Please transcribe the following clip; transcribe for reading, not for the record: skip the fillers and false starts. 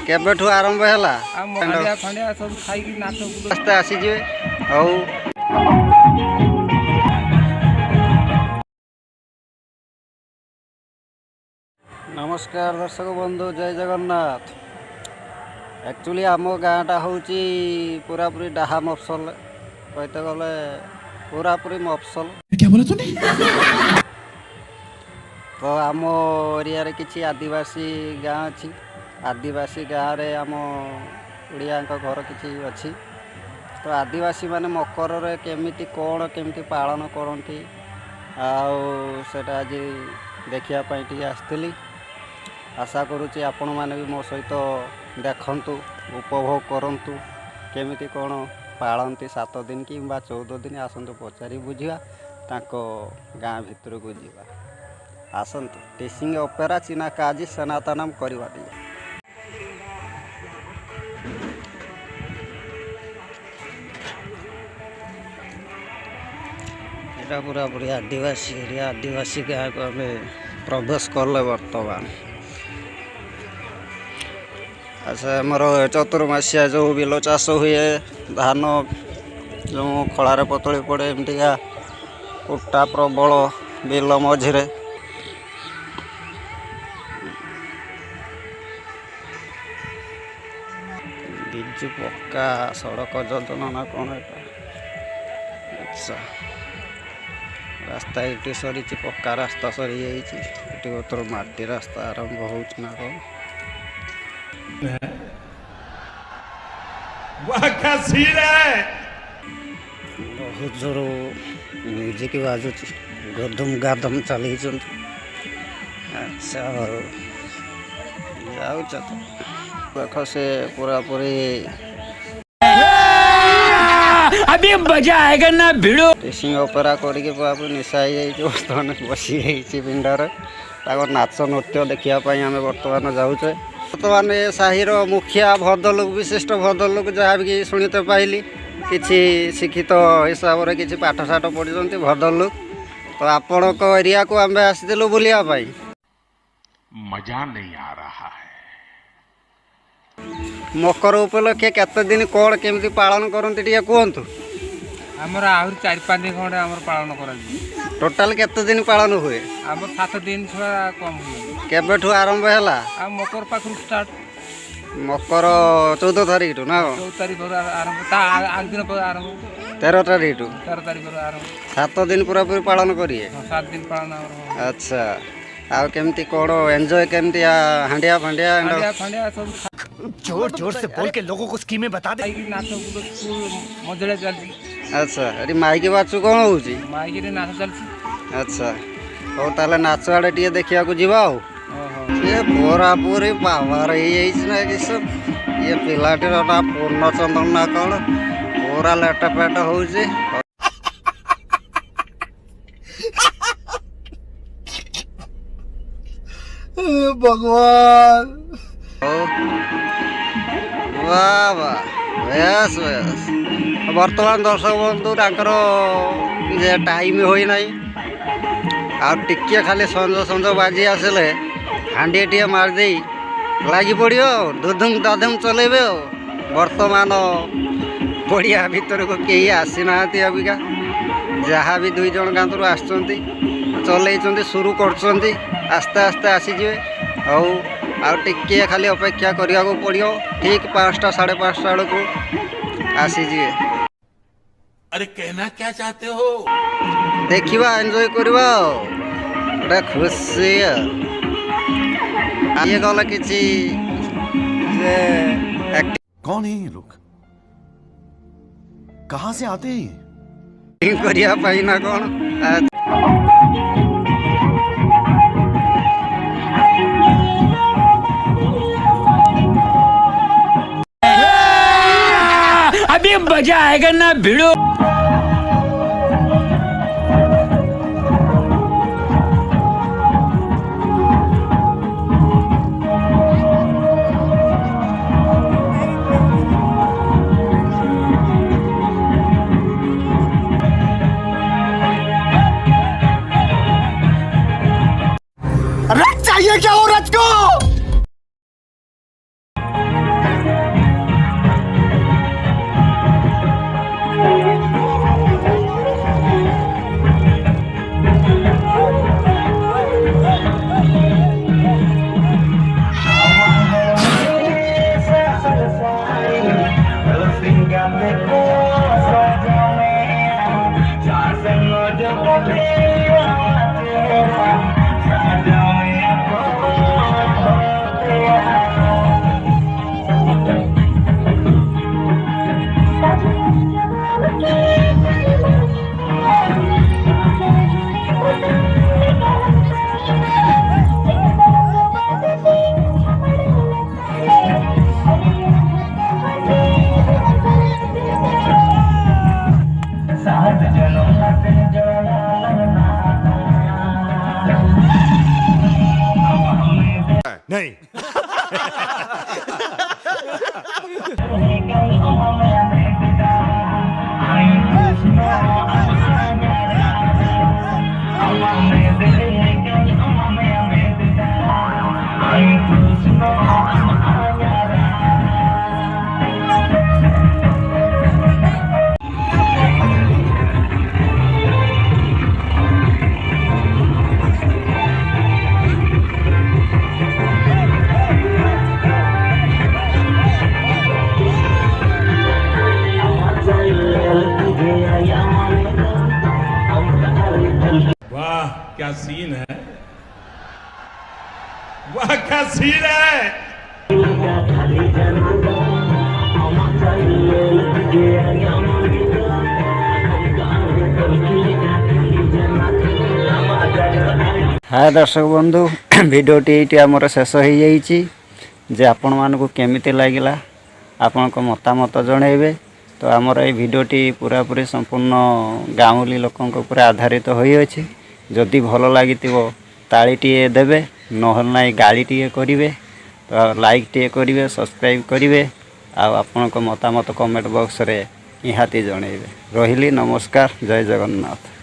केबेठू आरंभ है आसीजे हौ। नमस्कार दर्शक बंधु, जय जगन्नाथ। एक्चुअली आम गाँटा हूँ पूरापूरी डाहा मफसल कहते गले पूरापूरी मफसल। क्या बोला तूने? तो आम एरिया रे किसी आदिवासी गाँ अच्छी। आदिवासी गाँव रे आम उड़िया घर किसी अच्छी। तो आदिवासी माने मकर रे केमिति कौन केमिति पालन करती आटा आज देखा आसती। आशा करुँची आपण मैंने भी मो सहित देखंतु उपभोग करंतु केमिति कौन पालती 7 दिन कि 14 दिन आसतु पचारि बुझा ताको गाँ भितर को जीवा आसतु। टिसिंग ऑपेरा चीना काजी सनातनम करवा दिए। यहाँ पूरा पूरी आदिवासी एरिया आदिवासी गाँव को आम प्रवेश कले बर्तमान। अच्छा आमर चतुर्मासिया जो बिल चाष हुए धान जो खलार पतली पड़े एमतिका कुटा प्रबल बिल मझिरे बिजु पक्का सड़क योजना ना कौन एटा। अच्छा रास्ता ये सरी पक्का रास्ता सरी जाइए माटी रास्ता आरंभ हो कौन। बहुत जोर म्यूजिक बाजुची गदम गादम चली। अच्छा जाऊच देख से पूरा पूरी अभी मजा आएगा ना भिड़ो। टिसिंग ऑपेरा करके पूरा निशाई बर्तमान बसी पिंडार नाच नृत्य देखापी आम बर्तमान जाऊचे। बर्तमान ये साहिर मुखिया भद्रलोक विशिष्ट भद्रलोक जहाँ भी शुणीते पाइली किसी शिक्षित हिसाब से किसी पाठशाठ पढ़ी भद्रलोक। तो आपण को एरिया को आम आसलु बुलिया मजा नहीं आ रहा है। मकर उपलक्षे केते दिन कौन केमिति पालन करते कहतु। आमर आहरी 4-5 दिन खंडे आमर पालन कर। टोटाल केते दिन पालन हुए? आमर 7 दिन छुआ कम हुए। केबेठू आरंभ है? मकर पाखु स्टार्ट मकर 14 तारीख ना 14 तारीख आरंभ आग दिन आरंभ 13 तारीख 13 तारीख आरंभ 7 दिन पूरा पूरी पालन करिए। 7 दिन पालन। अच्छा आ केमती कौन एंजॉय केमती हांडिया फांडिया सब जोर जोर से बोल के लोगों को स्कीमें बता दे। नाच मजा चलती। अच्छा ये माइकी बाचु कौन हो माइकी नाच चलती। अच्छा हो ताले नाच आड़े टे देखा जीवा ये पूरा पूरी पावर ना कि सब ये पिलाटीर ना पूर्णचंद्रन ना कौन पूरा लेटपेट हो भगवान। वाह वाह बेस बेस। बर्तमान दर्शक बंधु टाइम होई नहीं टिके खाली संज संज बाजी आसले हांडी टे मारदे लगी पड़ो दुधुम दाधुम चलेबे। बर्तमान पड़िया भीतर को कहीं आसी ना अबिका जहाँ भी 2 जन गाँव आसुँच चल शुरू कर आस्ते आस्ते आसीजे हौ टिके खाली अपेक्षा करने को पड़ो। ठीक 5टा 5:30 बेलू आसीजे। अरे कहना क्या चाहते हो? देखा एंजॉय करवा गोटे खुशी ये गला किसी कौन है ये लोग? कहाँ से आते हैं? करने ना कौन अभी मजा आएगा ना भिड़ो। चाहिए क्या औरत को? नहीं। वाह क्या सीन है, वाह क्या सीन है। हाय दर्शक बंधु भिडियोटी ये आमर शेष हो जाइए जे आपण मानक केमिति लगिला आपण को मतामत जनइबे। तो आमर ये भिडियोटी पूरा पूरी संपूर्ण गाँवली लोकों ऊपर आधारित होइछि। जदि भल लगी तालीटे देवे नहल ना गाड़ीटे करेंगे। तो लाइक टे करेंगे, सब्सक्राइब करेंगे, आपण को मतामत कमेंट बॉक्स रे निहाती जनइबे। रहिली नमस्कार, जय जगन्नाथ।